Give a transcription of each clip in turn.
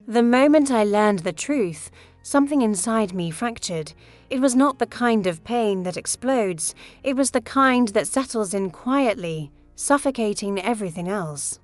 The moment I learned the truth, something inside me fractured. It was not the kind of pain that explodes, it was the kind that settles in quietly, suffocating everything else.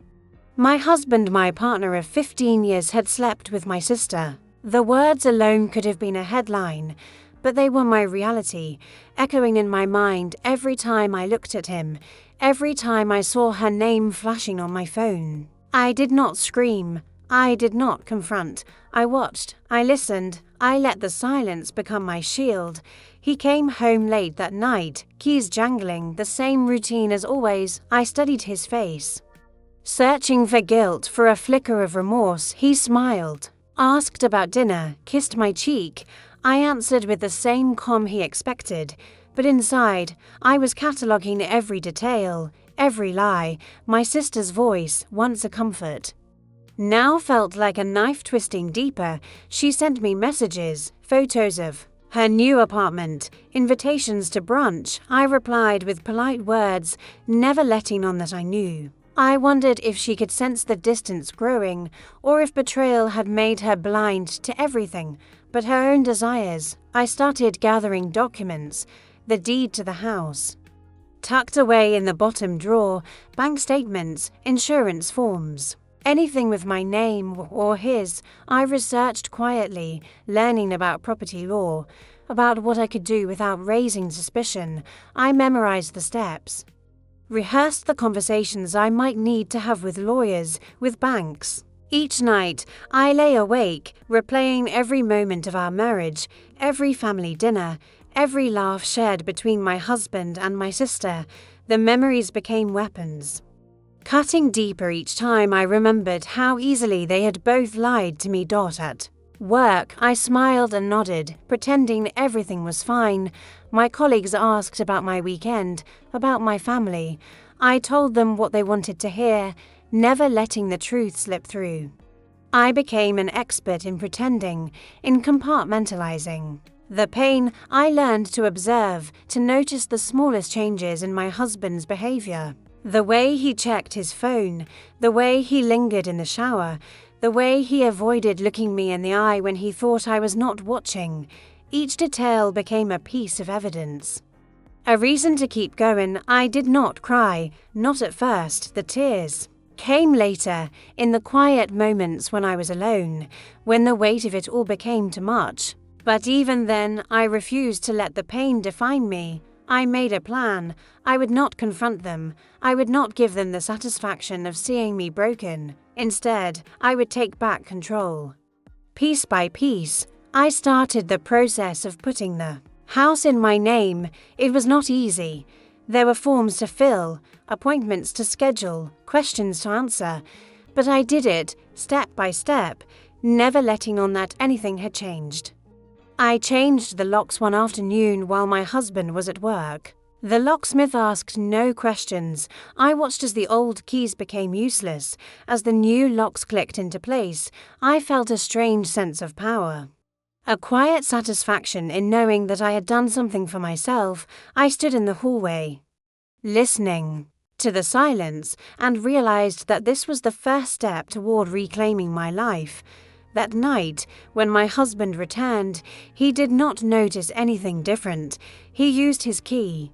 My husband, my partner of 15 years, had slept with my sister. The words alone could have been a headline, but they were my reality, echoing in my mind every time I looked at him, every time I saw her name flashing on my phone. I did not scream. I did not confront. I watched. I listened. I let the silence become my shield. He came home late that night, keys jangling, the same routine as always. I studied his face. Searching for guilt, for a flicker of remorse, he smiled, asked about dinner, kissed my cheek. I answered with the same calm he expected, but inside, I was cataloguing every detail, every lie. My sister's voice, once a comfort, now felt like a knife twisting deeper. She sent me messages, photos of her new apartment, invitations to brunch. I replied with polite words, never letting on that I knew. I wondered if she could sense the distance growing, or if betrayal had made her blind to everything but her own desires. I started gathering documents, the deed to the house, tucked away in the bottom drawer, bank statements, insurance forms. Anything with my name or his. I researched quietly, learning about property law, about what I could do without raising suspicion. I memorized the steps, rehearsed the conversations I might need to have with lawyers, with banks. Each night, I lay awake, replaying every moment of our marriage, every family dinner, every laugh shared between my husband and my sister. The memories became weapons, cutting deeper each time I remembered how easily they had both lied to me. At work, I smiled and nodded, pretending everything was fine. My colleagues asked about my weekend, about my family. I told them what they wanted to hear, never letting the truth slip through. I became an expert in pretending, in compartmentalizing. The pain, I learned to observe, to notice the smallest changes in my husband's behavior. The way he checked his phone, the way he lingered in the shower, the way he avoided looking me in the eye when he thought I was not watching. Each detail became a piece of evidence, a reason to keep going. I did not cry, not at first. The tears came later, in the quiet moments when I was alone, when the weight of it all became too much. But even then, I refused to let the pain define me. I made a plan. I would not confront them. I would not give them the satisfaction of seeing me broken. Instead, I would take back control. Piece by piece, I started the process of putting the house in my name. It was not easy. There were forms to fill, appointments to schedule, questions to answer. But I did it, step by step, never letting on that anything had changed. I changed the locks one afternoon while my husband was at work. The locksmith asked no questions. I watched as the old keys became useless. As the new locks clicked into place, I felt a strange sense of power, a quiet satisfaction in knowing that I had done something for myself. I stood in the hallway, listening to the silence, and realized that this was the first step toward reclaiming my life. That night, when my husband returned, he did not notice anything different. He used his key,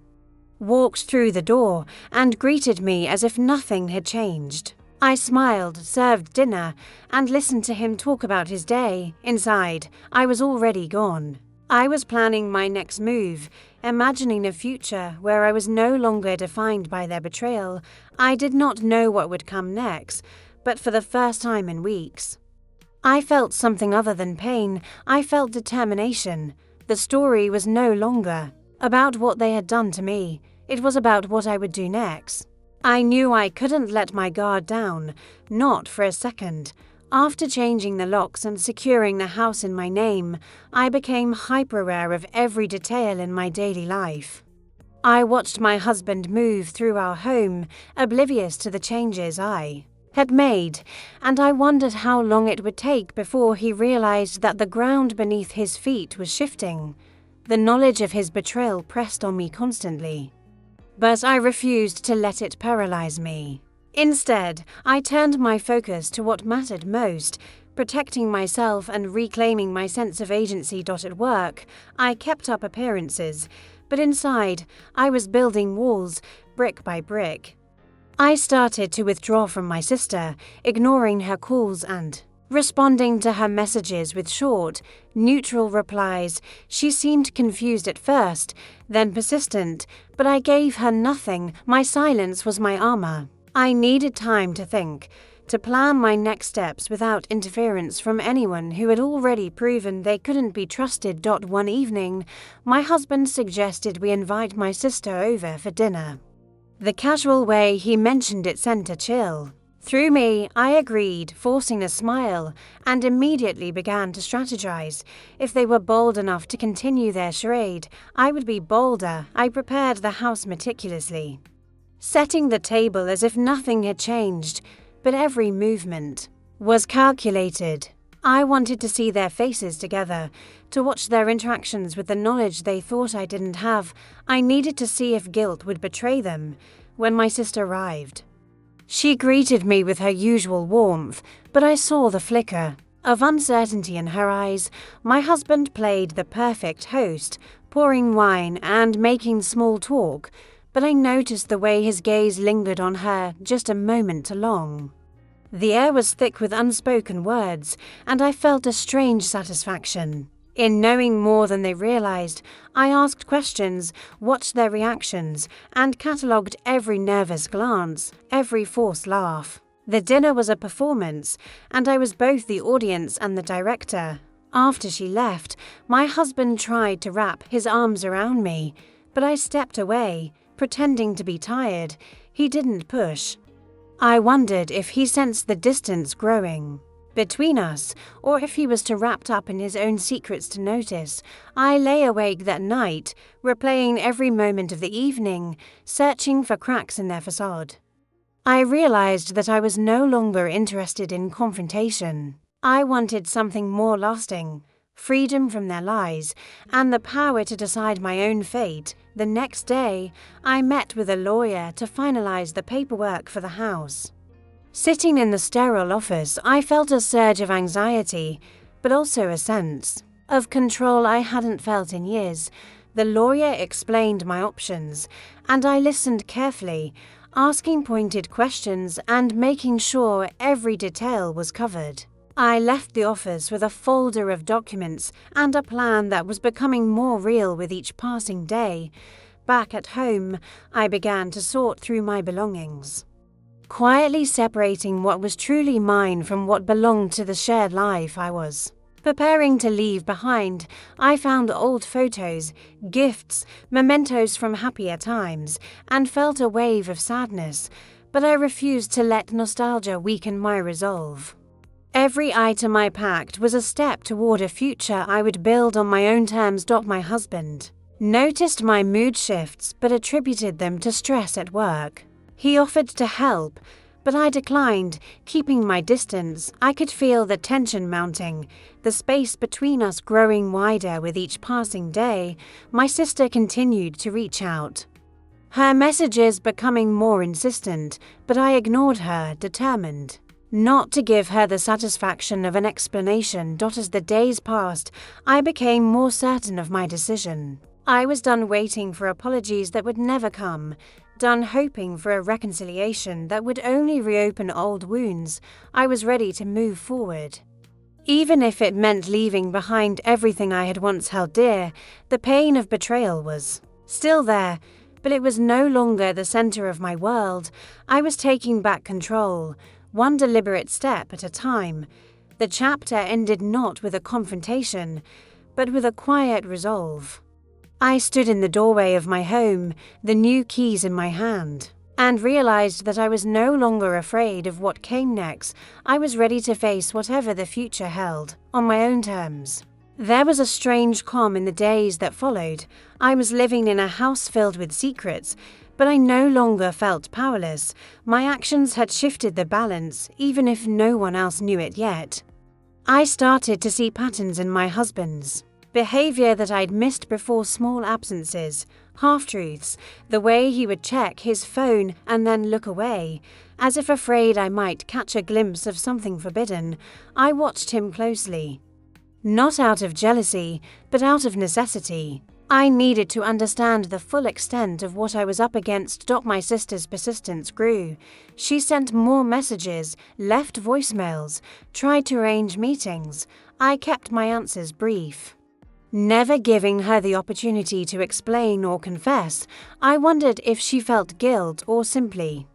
walked through the door, and greeted me as if nothing had changed. I smiled, served dinner, and listened to him talk about his day. Inside, I was already gone. I was planning my next move, imagining a future where I was no longer defined by their betrayal. I did not know what would come next, but for the first time in weeks, I felt something other than pain. I felt determination. The story was no longer about what they had done to me. It was about what I would do next. I knew I couldn't let my guard down, not for a second. After changing the locks and securing the house in my name, I became hyper-aware of every detail in my daily life. I watched my husband move through our home, oblivious to the changes I had made, and I wondered how long it would take before he realized that the ground beneath his feet was shifting. The knowledge of his betrayal pressed on me constantly, but I refused to let it paralyze me. Instead, I turned my focus to what mattered most, Protecting myself and reclaiming my sense of agency. At work, I kept up appearances, but inside, I was building walls, brick by brick. I started to withdraw from my sister, ignoring her calls and responding to her messages with short, neutral replies. She seemed confused at first, then persistent, but I gave her nothing. My silence was my armor. I needed time to think, to plan my next steps without interference from anyone who had already proven they couldn't be trusted. One evening, my husband suggested we invite my sister over for dinner. The casual way he mentioned it sent a chill through me. I agreed, forcing a smile, and immediately began to strategize. If they were bold enough to continue their charade, I would be bolder. I prepared the house meticulously, setting the table as if nothing had changed, but every movement was calculated. I wanted to see their faces together, to watch their interactions with the knowledge they thought I didn't have. I needed to see if guilt would betray them. When my sister arrived, she greeted me with her usual warmth, but I saw the flicker of uncertainty in her eyes. My husband played the perfect host, pouring wine and making small talk, but I noticed the way his gaze lingered on her just a moment too long. The air was thick with unspoken words, and I felt a strange satisfaction in knowing more than they realized. I asked questions, watched their reactions, and catalogued every nervous glance, every forced laugh. The dinner was a performance, and I was both the audience and the director. After she left, my husband tried to wrap his arms around me, but I stepped away, pretending to be tired. He didn't push. I wondered if he sensed the distance growing between us, or if he was too wrapped up in his own secrets to notice. I lay awake that night, replaying every moment of the evening, searching for cracks in their facade. I realized that I was no longer interested in confrontation. I wanted something more lasting, freedom from their lies, and the power to decide my own fate. The next day, I met with a lawyer to finalize the paperwork for the house. Sitting in the sterile office, I felt a surge of anxiety, but also a sense of control I hadn't felt in years. The lawyer explained my options, and I listened carefully, asking pointed questions and making sure every detail was covered. I left the office with a folder of documents and a plan that was becoming more real with each passing day. Back at home, I began to sort through my belongings, quietly separating what was truly mine from what belonged to the shared life I was preparing to leave behind. I found old photos, gifts, mementos from happier times, and felt a wave of sadness, but I refused to let nostalgia weaken my resolve. Every item I packed was a step toward a future I would build on my own terms. My husband noticed my mood shifts but attributed them to stress at work. He offered to help, but I declined, keeping my distance. I could feel the tension mounting, the space between us growing wider with each passing day. My sister continued to reach out, her messages becoming more insistent, but I ignored her, determined not to give her the satisfaction of an explanation. As the days passed, I became more certain of my decision. I was done waiting for apologies that would never come, done hoping for a reconciliation that would only reopen old wounds. I was ready to move forward. Even if it meant leaving behind everything I had once held dear. The pain of betrayal was still there, but it was no longer the center of my world. I was taking back control, one deliberate step at a time. The chapter ended not with a confrontation, but with a quiet resolve. I stood in the doorway of my home, the new keys in my hand, and realized that I was no longer afraid of what came next. I was ready to face whatever the future held, on my own terms. There was a strange calm in the days that followed. I was living in a house filled with secrets, but I no longer felt powerless. My actions had shifted the balance, even if no one else knew it yet. I started to see patterns in my husband's behavior that I'd missed before, small absences, half-truths, the way he would check his phone and then look away, as if afraid I might catch a glimpse of something forbidden. I watched him closely. Not out of jealousy, but out of necessity. I needed to understand the full extent of what I was up against. My sister's persistence grew. She sent more messages, left voicemails, tried to arrange meetings. I kept my answers brief. Never giving her the opportunity to explain or confess, I wondered if she felt guilt or simply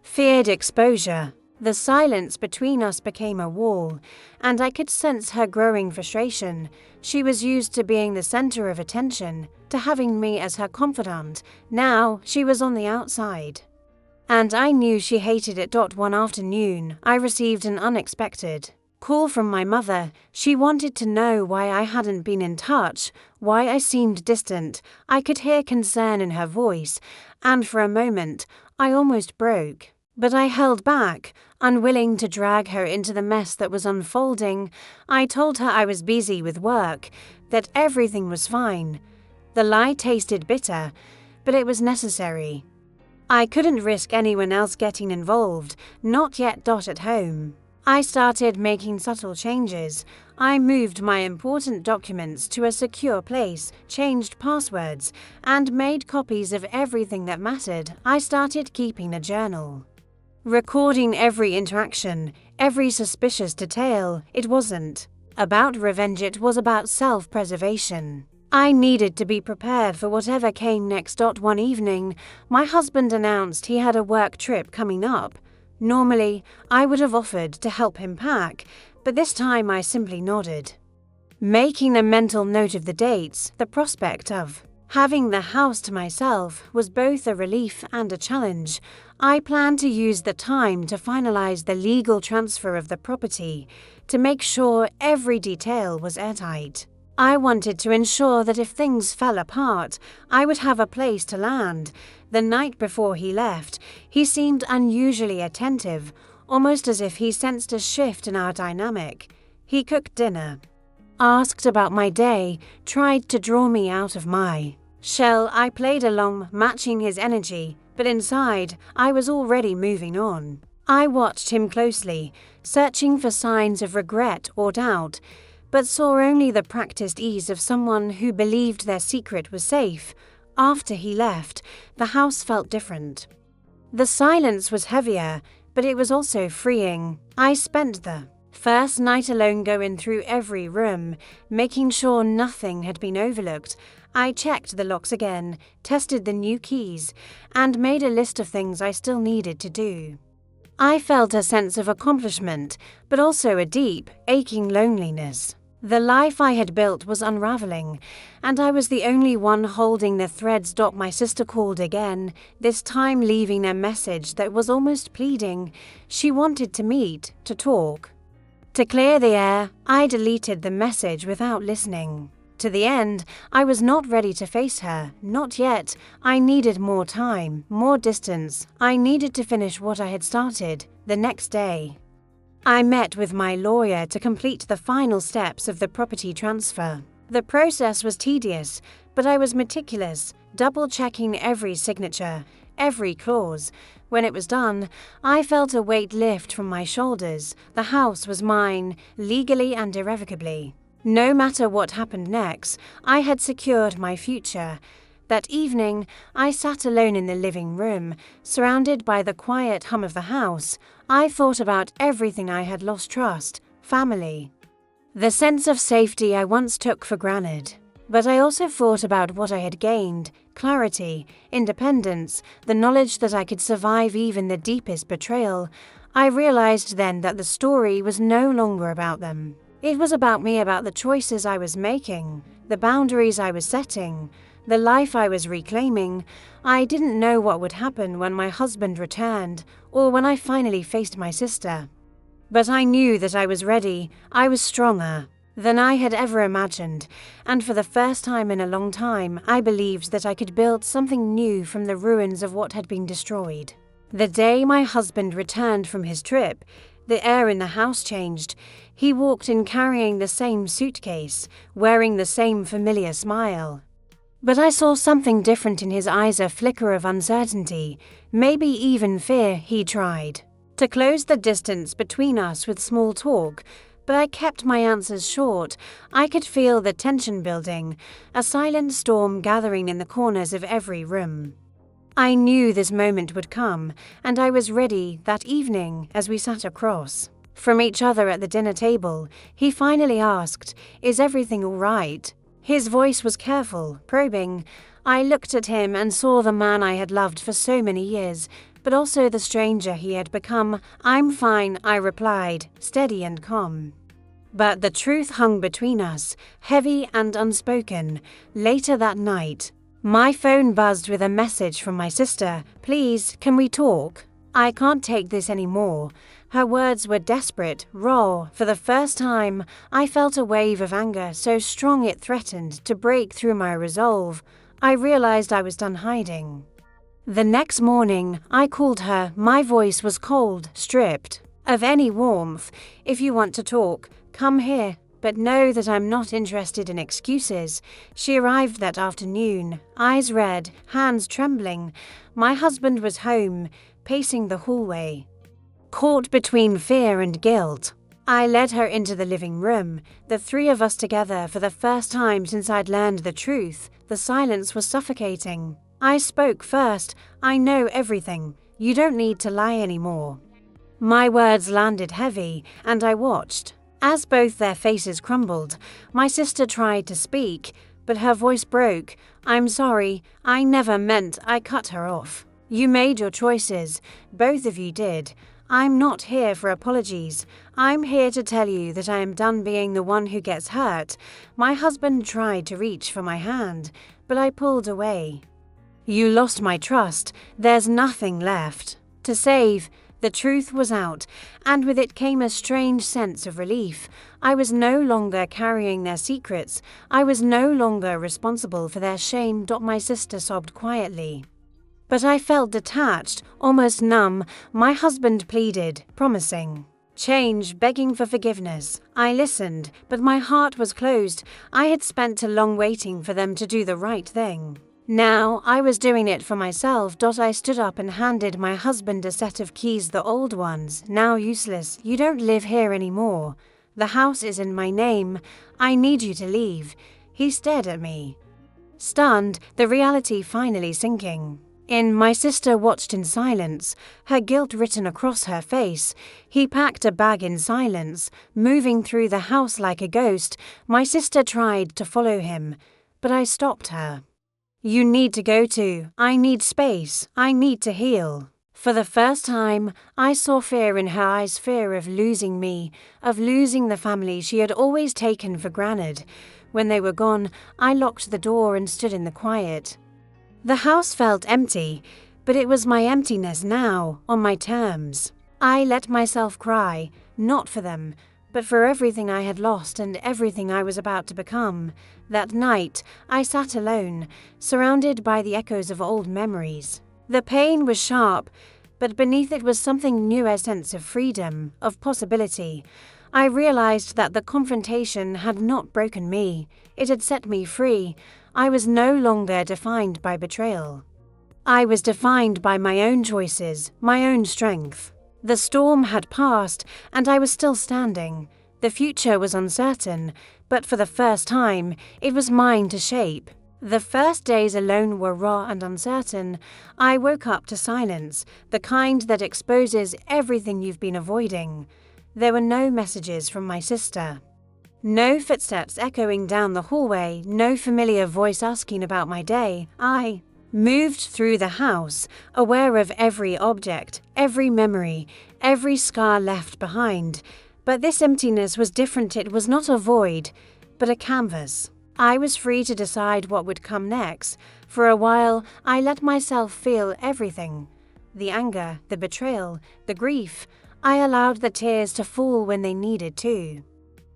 feared exposure. The silence between us became a wall, and I could sense her growing frustration. She was used to being the center of attention, to having me as her confidant. Now she was on the outside. And I knew she hated it. One afternoon, I received an unexpected call from my mother. She wanted to know why I hadn't been in touch, why I seemed distant. I could hear concern in her voice, and for a moment, I almost broke. But I held back, unwilling to drag her into the mess that was unfolding. I told her I was busy with work, that everything was fine. The lie tasted bitter, but it was necessary. I couldn't risk anyone else getting involved, not yet. At home, I started making subtle changes. I moved my important documents to a secure place, changed passwords, and made copies of everything that mattered. I started keeping a journal, recording every interaction, every suspicious detail. It wasn't about revenge, it was about self-preservation. I needed to be prepared for whatever came next. One evening, my husband announced he had a work trip coming up. Normally, I would have offered to help him pack, but this time I simply nodded. Making a mental note of the dates, the prospect of having the house to myself was both a relief and a challenge. I planned to use the time to finalize the legal transfer of the property, to make sure every detail was airtight. I wanted to ensure that if things fell apart, I would have a place to land. The night before he left, he seemed unusually attentive, almost as if he sensed a shift in our dynamic. He cooked dinner, asked about my day, tried to draw me out of my shell. I played along, matching his energy, but inside, I was already moving on. I watched him closely, searching for signs of regret or doubt, but saw only the practiced ease of someone who believed their secret was safe. After he left, the house felt different. The silence was heavier, but it was also freeing. I spent the first night alone, going through every room, making sure nothing had been overlooked. I checked the locks again, tested the new keys, and made a list of things I still needed to do. I felt a sense of accomplishment, but also a deep, aching loneliness. The life I had built was unraveling, and I was the only one holding the threads. My sister called again, this time leaving a message that was almost pleading. She wanted to meet, to talk. To clear the air, I deleted the message without listening. To the end, I was not ready to face her, not yet. I needed more time, more distance. I needed to finish what I had started. The next day, I met with my lawyer to complete the final steps of the property transfer. The process was tedious, but I was meticulous, double-checking every signature, every clause. When it was done, I felt a weight lift from my shoulders. The house was mine, legally and irrevocably. No matter what happened next, I had secured my future. That evening, I sat alone in the living room, surrounded by the quiet hum of the house. I thought about everything I had lost: trust, family, the sense of safety I once took for granted. But I also thought about what I had gained: clarity, independence, the knowledge that I could survive even the deepest betrayal. I realized then that the story was no longer about them. It was about me, about the choices I was making, the boundaries I was setting, the life I was reclaiming. I didn't know what would happen when my husband returned, or when I finally faced my sister. But I knew that I was ready. I was stronger than I had ever imagined, and for the first time in a long time, I believed that I could build something new from the ruins of what had been destroyed. The day my husband returned from his trip, The air in the house changed. He walked in carrying the same suitcase, wearing the same familiar smile. But I saw something different in his eyes, a flicker of uncertainty, maybe even fear. He tried to close the distance between us with small talk, but I kept my answers short. I could feel the tension building, a silent storm gathering in the corners of every room. I knew this moment would come, and I was ready. That evening, as we sat across from each other at the dinner table, he finally asked, "Is everything all right?" His voice was careful, probing. I looked at him and saw the man I had loved for so many years, but also the stranger he had become. "I'm fine," I replied, steady and calm. But the truth hung between us, heavy and unspoken. Later that night, my phone buzzed with a message from my sister. "Please, can we talk? I can't take this anymore." Her words were desperate, raw. For the first time, I felt a wave of anger so strong it threatened to break through my resolve. I realized I was done hiding. The next morning, I called her. My voice was cold, stripped of any warmth. "If you want to talk, come here, but know that I'm not interested in excuses." She arrived that afternoon, eyes red, hands trembling. My husband was home, pacing the hallway, caught between fear and guilt. I led her into the living room, the three of us together for the first time since I'd learned the truth. The silence was suffocating. I spoke first. "I know everything. You don't need to lie anymore." My words landed heavy, and I watched as both their faces crumbled. My sister tried to speak, but her voice broke. "I'm sorry. I never meant." I cut her off. "You made your choices. Both of you did. I'm not here for apologies. I'm here to tell you that I am done being the one who gets hurt." My husband tried to reach for my hand, but I pulled away. "You lost my trust. There's nothing left to save." The truth was out, and with it came a strange sense of relief. I was no longer carrying their secrets. I was no longer responsible for their shame. My sister sobbed quietly. But I felt detached, almost numb. My husband pleaded, promising change, begging for forgiveness. I listened, but my heart was closed. I had spent too long waiting for them to do the right thing. Now I was doing it for myself. I stood up and handed my husband a set of keys, the old ones, now useless. "You don't live here anymore. The house is in my name. I need you to leave." He stared at me, stunned, the reality finally sinking in. My sister watched in silence, her guilt written across her face. He packed a bag in silence, moving through the house like a ghost. My sister tried to follow him, but I stopped her. "You need to go too. I need space. I need to heal." For the first time, I saw fear in her eyes, fear of losing me, of losing the family she had always taken for granted. When they were gone, I locked the door and stood in the quiet. The house felt empty, but it was my emptiness now, on my terms. I let myself cry, not for them, but for everything I had lost and everything I was about to become. That night, I sat alone, surrounded by the echoes of old memories. The pain was sharp, but beneath it was something new, a sense of freedom, of possibility. I realized that the confrontation had not broken me. It had set me free. I was no longer defined by betrayal. I was defined by my own choices, my own strength. The storm had passed, and I was still standing. The future was uncertain, but for the first time, it was mine to shape. The first days alone were raw and uncertain. I woke up to silence, the kind that exposes everything you've been avoiding. There were no messages from my sister. No footsteps echoing down the hallway, no familiar voice asking about my day. I moved through the house, aware of every object, every memory, every scar left behind. But this emptiness was different. It was not a void, but a canvas. I was free to decide what would come next. For a while, I let myself feel everything. The anger, the betrayal, the grief. I allowed the tears to fall when they needed to.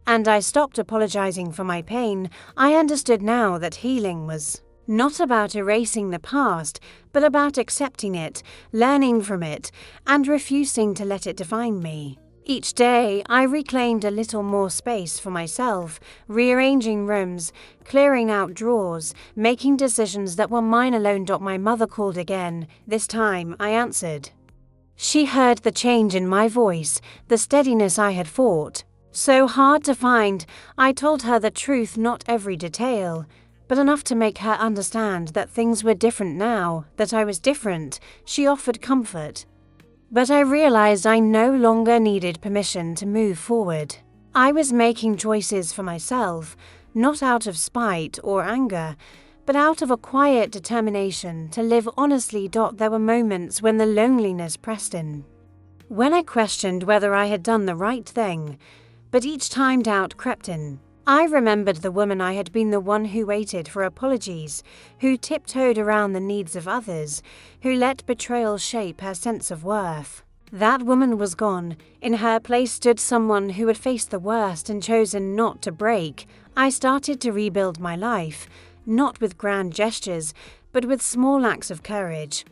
And I stopped apologizing for my pain. I understood now that healing was not about erasing the past, but about accepting it, learning from it, and refusing to let it define me. Each day, I reclaimed a little more space for myself, rearranging rooms, clearing out drawers, making decisions that were mine alone. My mother called again. This time, I answered. She heard the change in my voice, the steadiness I had fought. So hard to find, I told her the truth, not every detail, but enough to make her understand that things were different now, that I was different. She offered comfort. But I realized I no longer needed permission to move forward. I was making choices for myself, not out of spite or anger, but out of a quiet determination to live honestly. There were moments when the loneliness pressed in, when I questioned whether I had done the right thing, but each time doubt crept in. I remembered the woman I had been, the one who waited for apologies, who tiptoed around the needs of others, who let betrayal shape her sense of worth. That woman was gone. In her place stood someone who had faced the worst and chosen not to break. I started to rebuild my life, not with grand gestures, but with small acts of courage.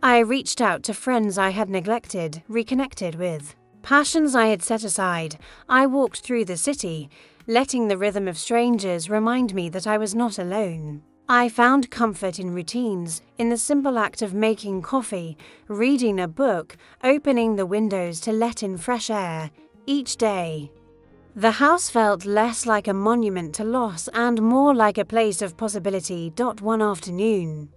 I reached out to friends I had neglected, reconnected with passions I had set aside. I walked through the city, letting the rhythm of strangers remind me that I was not alone. I found comfort in routines, in the simple act of making coffee, reading a book, opening the windows to let in fresh air. Each day, the house felt less like a monument to loss and more like a place of possibility. One afternoon,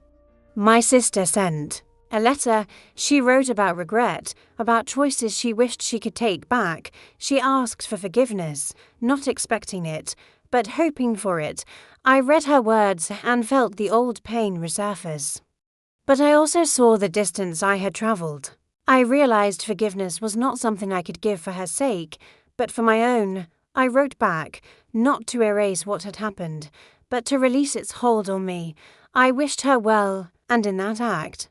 my sister sent a letter. She wrote about regret, about choices she wished she could take back. She asked for forgiveness, not expecting it, but hoping for it. I read her words and felt the old pain resurface. But I also saw the distance I had traveled. I realized forgiveness was not something I could give for her sake, but for my own. I wrote back, not to erase what had happened, but to release its hold on me. I wished her well, and in that act,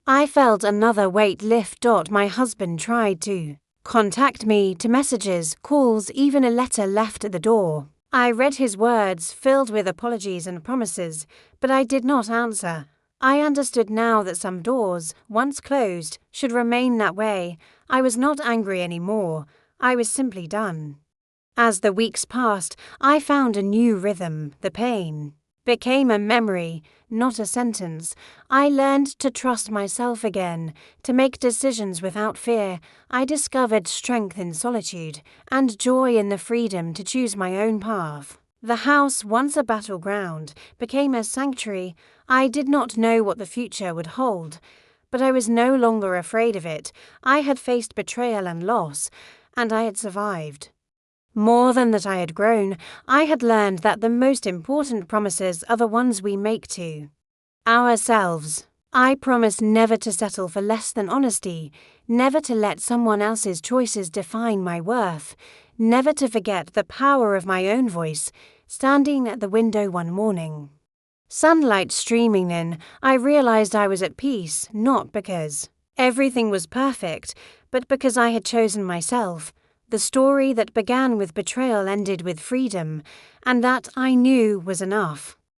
I felt another weight lift. My husband tried to contact me, to messages, calls, even a letter left at the door. I read his words, filled with apologies and promises, but I did not answer. I understood now that some doors, once closed, should remain that way. I was not angry anymore. I was simply done. As the weeks passed, I found a new rhythm. The pain became a memory, not a sentence. I learned to trust myself again, to make decisions without fear. I discovered strength in solitude and joy in the freedom to choose my own path. The house, once a battleground, became a sanctuary. I did not know what the future would hold, but I was no longer afraid of it. I had faced betrayal and loss, and I had survived. More than that, I had grown. I had learned that the most important promises are the ones we make to ourselves. I promised never to settle for less than honesty, never to let someone else's choices define my worth, never to forget the power of my own voice. Standing at the window one morning, sunlight streaming in, I realized I was at peace, not because everything was perfect, but because I had chosen myself. The story that began with betrayal ended with freedom, and that I knew was enough.